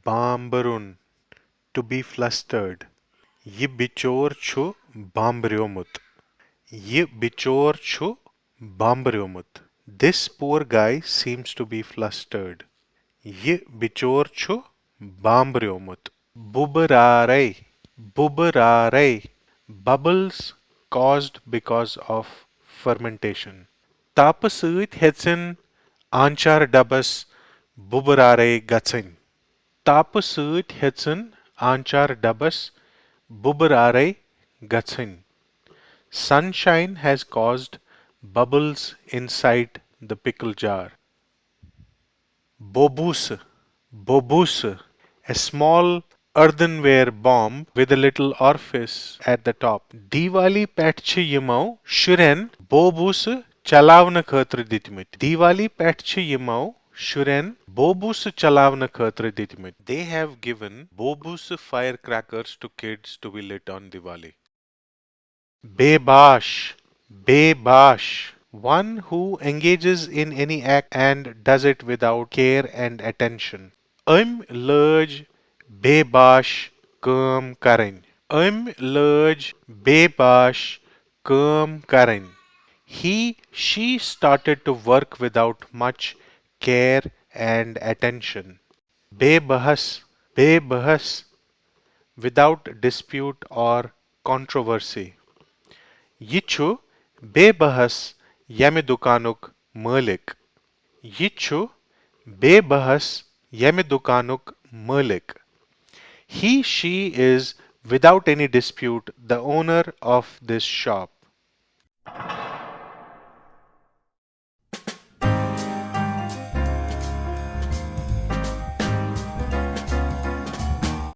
bambarun, to be flustered. Ye bichor chu bambriomut. Ye bichor chu bambriomut. This poor guy seems to be flustered. Ye bichor chu bambriomut. Bubararai, bubararai. Bubbles caused because of fermentation. Tapı sığıt hetsin anchar dabas bubararai gatsin. Tapı sığıt hetsin anchar dabas bubararai gatsin. Sunshine has caused bubbles inside the pickle jar. Bobus, bobus, a small earthenware bomb with a little orifice at the top. Diwali petche yimau shuren bobus chalavna khatra ditmit. Diwali petche yimau shuren bobus chalavna khatra ditmit. They have given bobus firecrackers to kids to be lit on Diwali. Bebash, bebash. One who engages in any act and does it without care and attention. I'm bebash kam karan. I'm bebash kam karan. She started to work without much care and attention. Bebahas, bebahas, without dispute or controversy. Yichu bebahas yemi dukanuk malik. Yichu bebahas yemi dukanuk malik. She is without any dispute the owner of this shop.